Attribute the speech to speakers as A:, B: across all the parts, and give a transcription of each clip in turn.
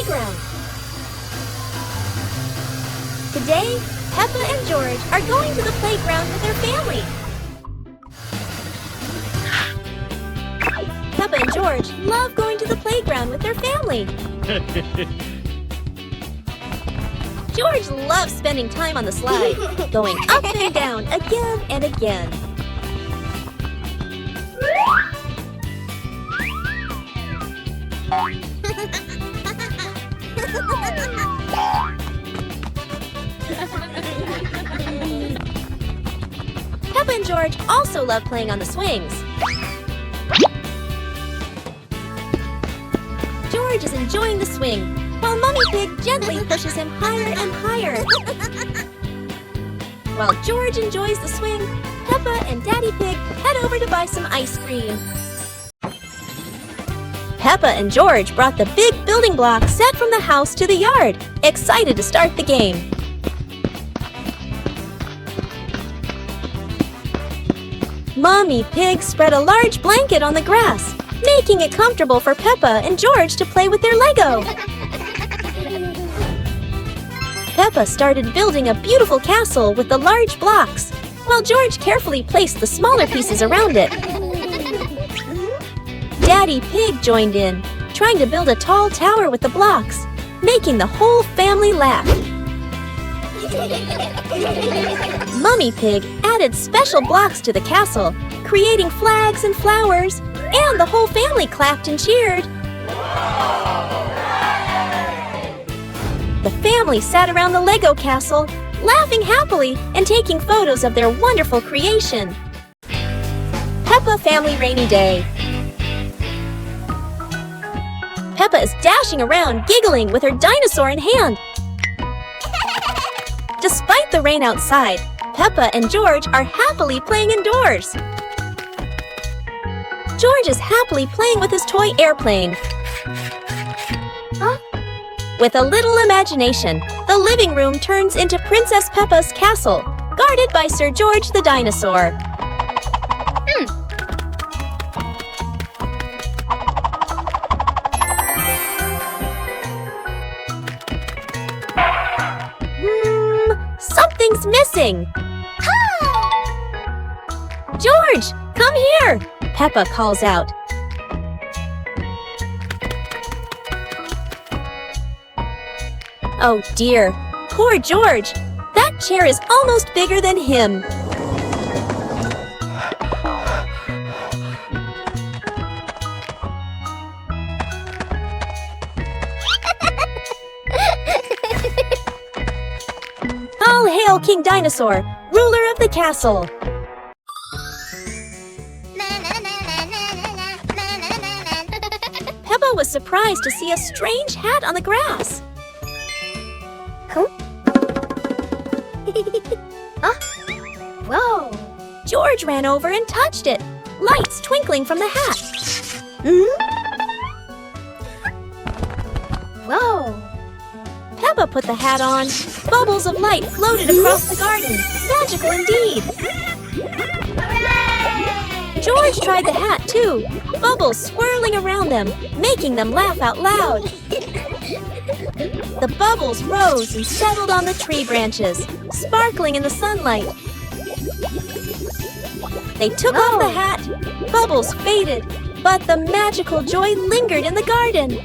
A: playground. Today, Peppa and George are going to the playground with their family. Peppa and George love going to the playground with their family. George loves spending time on the slide, going up and down again and again. Peppa and George also love playing on the swings. George is enjoying the swing, while Mummy Pig gently pushes him higher and higher. While George enjoys the swing, Peppa and Daddy Pig head over to buy some ice cream. Peppa and George brought the big building block set from the house to the yard, excited to start the game. Mummy Pig spread a large blanket on the grass, making it comfortable for Peppa and George to play with their Lego. Peppa started building a beautiful castle with the large blocks, while George carefully placed the smaller pieces around it. Daddy Pig joined in, trying to build a tall tower with the blocks, making the whole family laugh. Mummy Pig added special blocks to the castle, creating flags and flowers, and the whole family clapped and cheered. The family sat around the Lego castle, laughing happily and taking photos of their wonderful creation. Peppa Family Rainy Day. Peppa is dashing around, giggling with her dinosaur in hand. Despite the rain outside, Peppa and George are happily playing indoors. George is happily playing with his toy airplane. With a little imagination, the living room turns into Princess Peppa's castle, guarded by Sir George the dinosaur. Something's missing. George, come here, Peppa calls out. Oh dear, poor George. That chair is almost bigger than him. All hail King Dinosaur, ruler of the castle. Peppa was surprised to see a strange hat on the grass. Whoa! George ran over and touched it, lights twinkling from the hat. Whoa! Peppa put the hat on. Bubbles of light floated across the garden. Magical indeed! George tried the hat too, bubbles swirling around them, making them laugh out loud. The bubbles rose and settled on the tree branches, sparkling in the sunlight. They took off the hat, bubbles faded, but the magical joy lingered in the garden.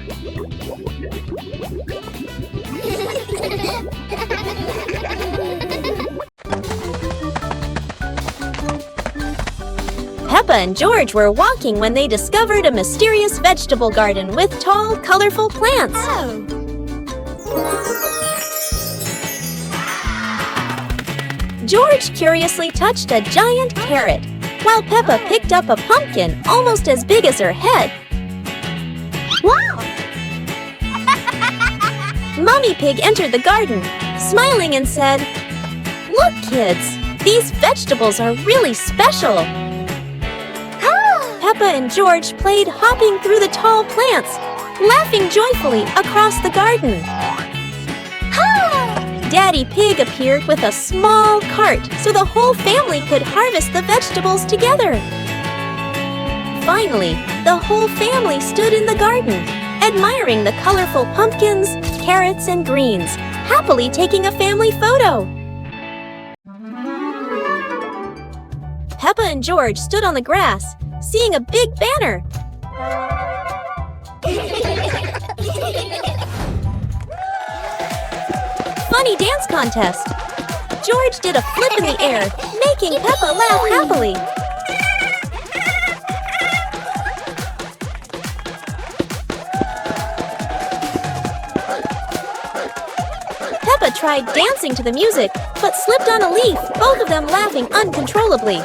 A: Peppa and George were walking when they discovered a mysterious vegetable garden with tall, colorful plants. George curiously touched a giant carrot, while Peppa picked up a pumpkin almost as big as her head. Wow! Mummy Pig entered the garden, smiling and said, "Look, kids, these vegetables are really special." Peppa and George played hopping through the tall plants, laughing joyfully across the garden. Daddy Pig appeared with a small cart so the whole family could harvest the vegetables together. Finally, the whole family stood in the garden, admiring the colorful pumpkins, carrots, and greens, happily taking a family photo. Peppa and George stood on the grass, seeing a big banner. Funny dance contest. George did a flip in the air, making Peppa laugh happily. Peppa tried dancing to the music, but slipped on a leaf, both of them laughing uncontrollably.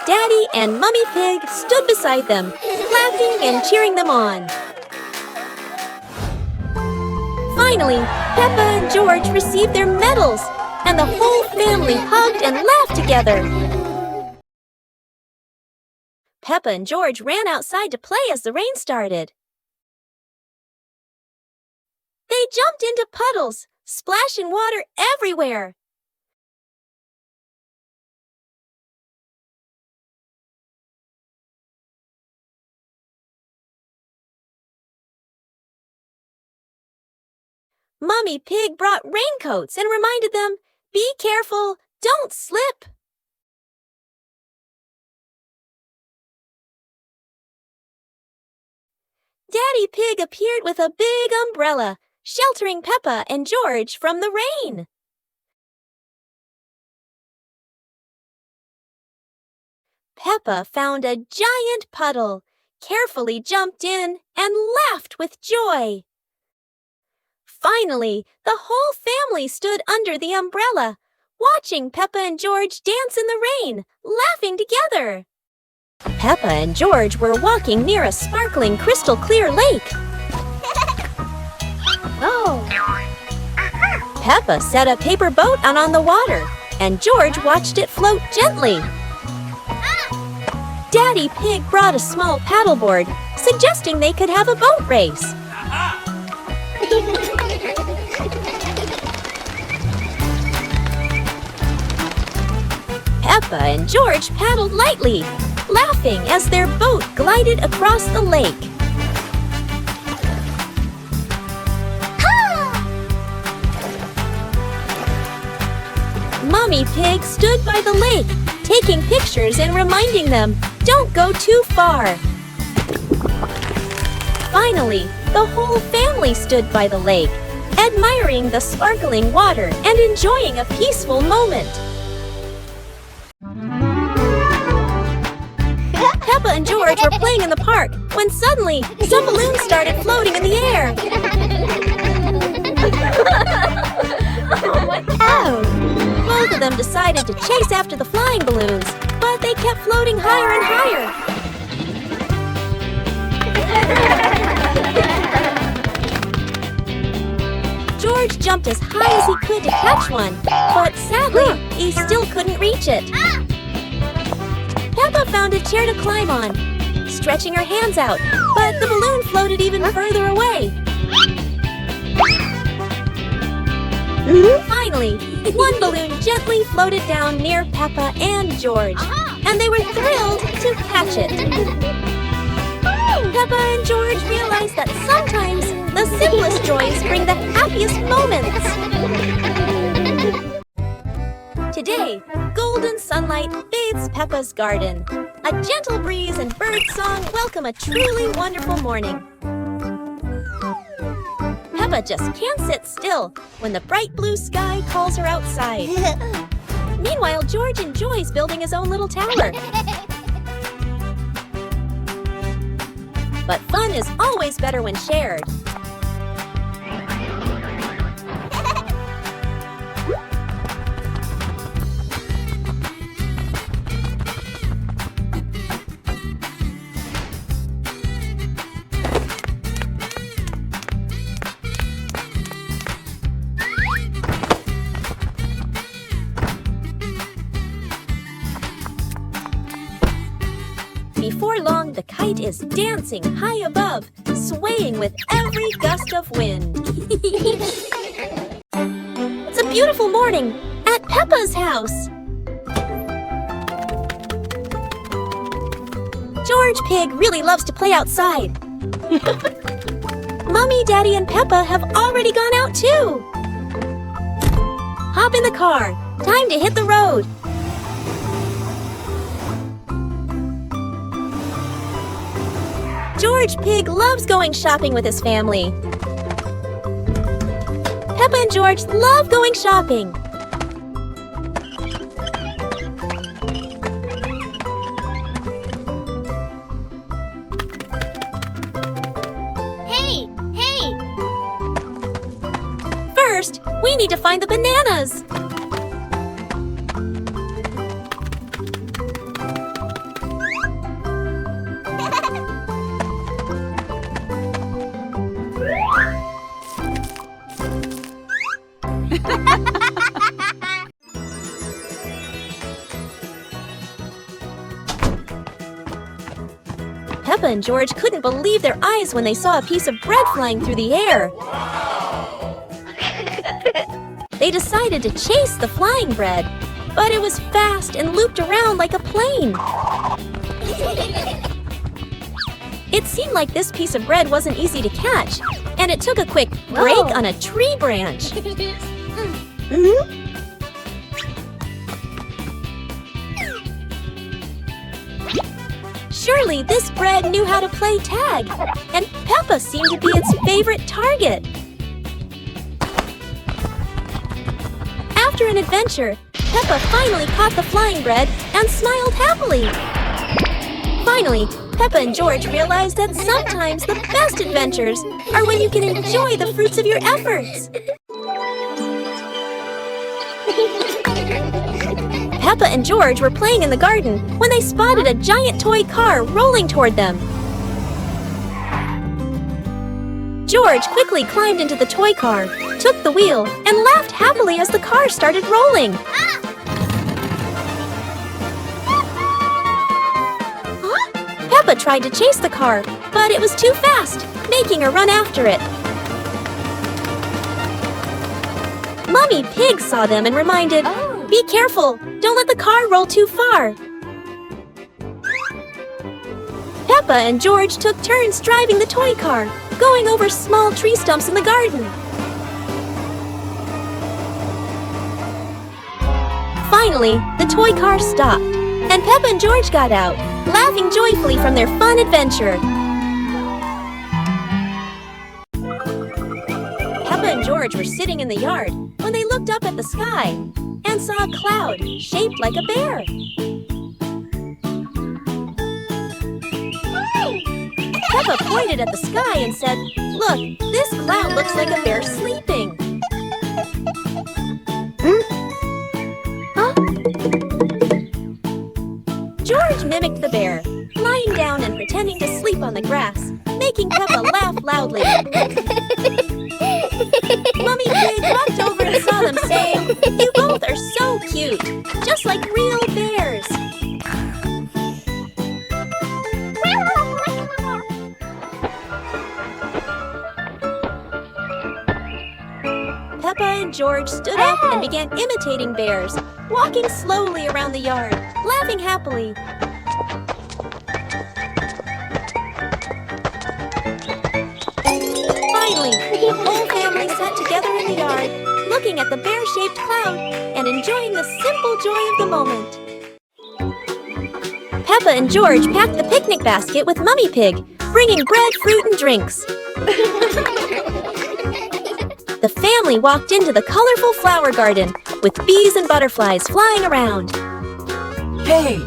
A: Daddy and Mummy Pig stood beside them, laughing and cheering them on. Finally, Peppa and George received their medals, and the whole family hugged and laughed together. Peppa and George ran outside to play as the rain started. They jumped into puddles, splashing water everywhere. Mummy Pig brought raincoats and reminded them, "Be careful, don't slip." Daddy Pig appeared with a big umbrella, sheltering Peppa and George from the rain. Peppa found a giant puddle, carefully jumped in, and laughed with joy. Finally, the whole family stood under the umbrella, watching Peppa and George dance in the rain, laughing together. Peppa and George were walking near a sparkling crystal-clear lake. Oh! Peppa set a paper boat out on the water, and George watched it float gently. Daddy Pig brought a small paddleboard, suggesting they could have a boat race. Peppa and George paddled lightly, laughing as their boat glided across the lake. Mummy Pig stood by the lake, taking pictures and reminding them, "Don't go too far." Finally, the whole family stood by the lake, admiring the sparkling water and enjoying a peaceful moment. Peppa and George were playing in the park when suddenly some balloons started floating in the air. Oh! Both of them decided to chase after the flying balloons, but they kept floating higher and higher. George jumped as high as he could to catch one, but sadly, he still couldn't reach it. Peppa found a chair to climb on, stretching her hands out, but the balloon floated even further away. Finally, one balloon gently floated down near Peppa and George, and they were thrilled to catch it. Peppa and George realized that sometimes the simplest joys bring the happiest moments. Today, golden sunlight bathes Peppa's garden. A gentle breeze and birdsong welcome a truly wonderful morning. Peppa just can't sit still when the bright blue sky calls her outside. Meanwhile, George enjoys building his own little tower. But fun is always better when shared. Before long, the kite is dancing high above, swaying with every gust of wind. It's a beautiful morning at Peppa's house. George Pig really loves to play outside. Mommy, Daddy, and Peppa have already gone out too. Hop in the car. Time to hit the road. George Pig loves going shopping with his family. Peppa and George love going shopping.
B: Hey!
A: First, we need to find the bananas. Peppa and George couldn't believe their eyes when they saw a piece of bread flying through the air. They decided to chase the flying bread, but it was fast and looped around like a plane. It seemed like this piece of bread wasn't easy to catch, and it took a quick break on a tree branch. Surely this bread knew how to play tag, and Peppa seemed to be its favorite target. After an adventure, Peppa finally caught the flying bread and smiled happily. Finally, Peppa and George realized that sometimes the best adventures are when you can enjoy the fruits of your efforts. Peppa and George were playing in the garden when they spotted a giant toy car rolling toward them. George quickly climbed into the toy car, took the wheel, and laughed happily as the car started rolling. Peppa tried to chase the car, but it was too fast, making her run after it. Mommy Pig saw them and reminded, "Be careful! Don't let the car roll too far!" Peppa and George took turns driving the toy car, going over small tree stumps in the garden. Finally, the toy car stopped, and Peppa and George got out, laughing joyfully from their fun adventure. Peppa and George were sitting in the yard when they looked up at the sky and saw a cloud shaped like a bear. Peppa pointed at the sky and said, "Look, this cloud looks like a bear sleeping." George mimicked the bear, lying down and pretending to sleep on the grass, making Peppa laugh loudly. Mommy Pig walked over and saw them, saying, "You both are so cute, just like real bears." Peppa and George stood up and began imitating bears, walking slowly around the yard, laughing happily. Finally, the whole family sat together in the yard, looking at the bear-shaped cloud and enjoying the simple joy of the moment. Peppa and George packed the picnic basket with Mummy Pig, bringing bread, fruit, and drinks. The family walked into the colorful flower garden with bees and butterflies flying around.
C: Hey!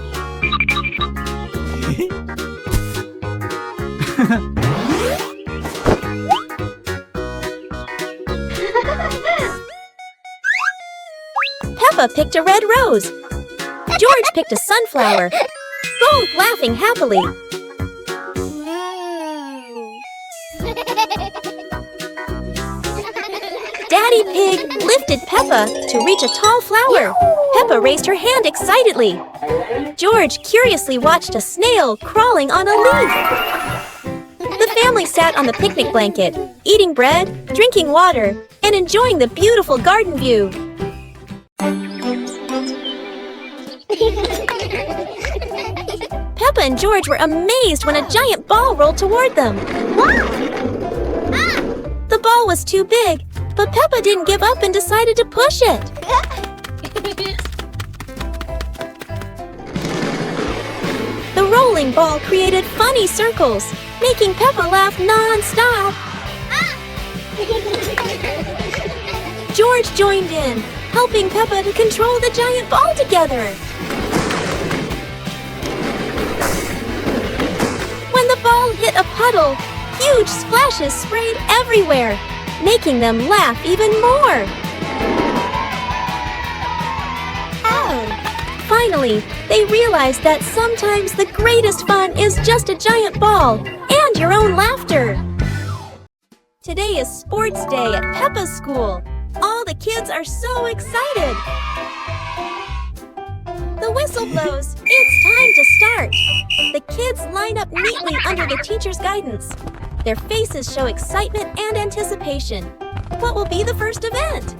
A: Peppa picked a red rose. George picked a sunflower, both laughing happily. Daddy Pig lifted Peppa to reach a tall flower. Peppa raised her hand excitedly. George curiously watched a snail crawling on a leaf. The family sat on the picnic blanket, eating bread, drinking water, and enjoying the beautiful garden view. Peppa and George were amazed when a giant ball rolled toward them. The ball was too big, but Peppa didn't give up and decided to push it. The rolling ball created funny circles, making Peppa laugh non-stop. George joined in, helping Peppa to control the giant ball together. When the ball hit a puddle, huge splashes sprayed everywhere, making them laugh even more. Finally, they realized that sometimes the greatest fun is just a giant ball and your own laughter. Today is sports day at Peppa's school. All the kids are so excited. The whistle blows. It's time to start. The kids line up neatly under the teacher's guidance. Their faces show excitement and anticipation. What will be the first event?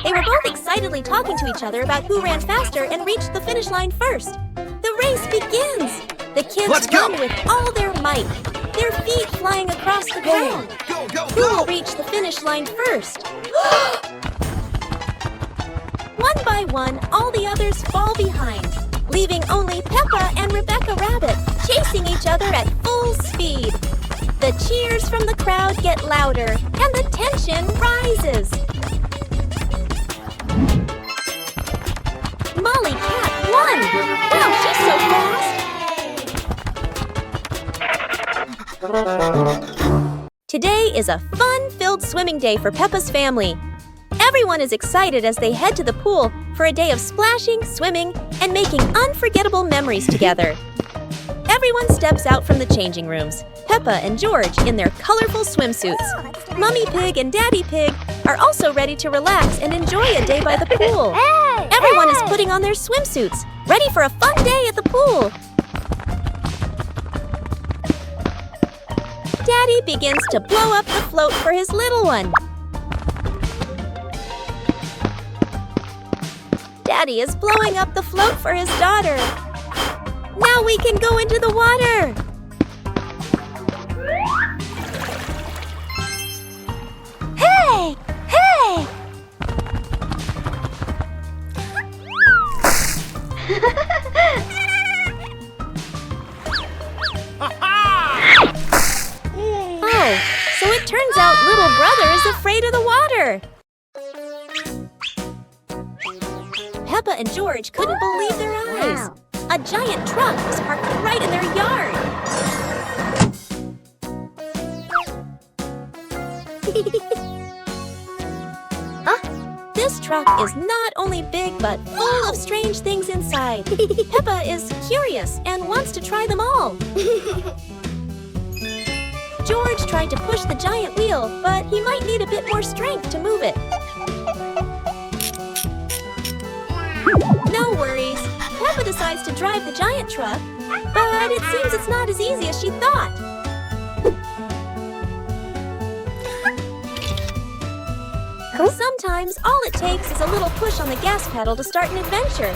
A: They were both excitedly talking to each other about who ran faster and reached the finish line first. The race begins. The kids run with all their might, their feet flying across the ground. Who will reach the finish line first? One by one, all the others fall behind, leaving only Peppa and Rebecca Rabbit chasing each other at full speed. The cheers from the crowd get louder and the tension rises. Molly Cat won! Wow, she's so fast! Today is a fun-filled swimming day for Peppa's family. Everyone is excited as they head to the pool for a day of splashing, swimming, and making unforgettable memories together. Everyone steps out from the changing rooms, Peppa and George in their colorful swimsuits. Mummy Pig and Daddy Pig are also ready to relax and enjoy a day by the pool. Everyone is putting on their swimsuits, ready for a fun day at the pool. Daddy begins to blow up the float for his little one. Daddy is blowing up the float for his daughter. Now we can go into the water. Hey! Hey! Oh, so it turns out little brother is afraid of the water. Peppa and George couldn't believe their eyes. A giant truck was parked right in their yard. This truck is not only big but full of strange things inside. Peppa is curious and wants to try them all. George tried to push the giant wheel, but he might need a bit more strength to move it. No worries. Peppa decides to drive the giant truck, but it seems it's not as easy as she thought. Sometimes all it takes is a little push on the gas pedal to start an adventure,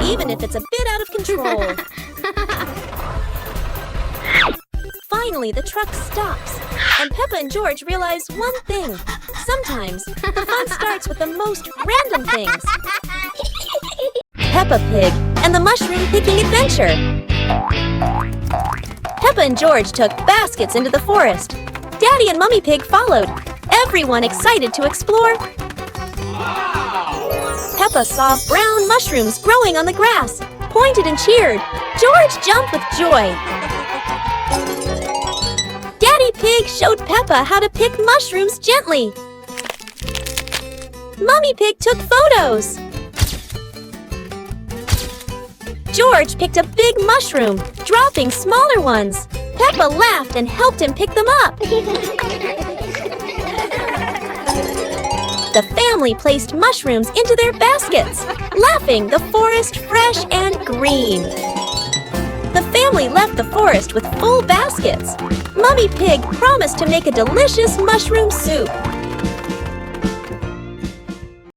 A: even if it's a bit out of control. Finally, the truck stops, and Peppa and George realize one thing. Sometimes the fun starts with the most random things. Peppa Pig and the Mushroom Picking Adventure. Peppa and George took baskets into the forest. Daddy and Mummy Pig followed, everyone excited to explore. Peppa saw brown mushrooms growing on the grass, pointed and cheered. George jumped with joy. Daddy Pig showed Peppa how to pick mushrooms gently. Mummy Pig took photos. George picked a big mushroom, dropping smaller ones. Peppa laughed and helped him pick them up. The family placed mushrooms into their baskets, laughing the forest fresh and green. The family left the forest with full baskets. Mummy Pig promised to make a delicious mushroom soup.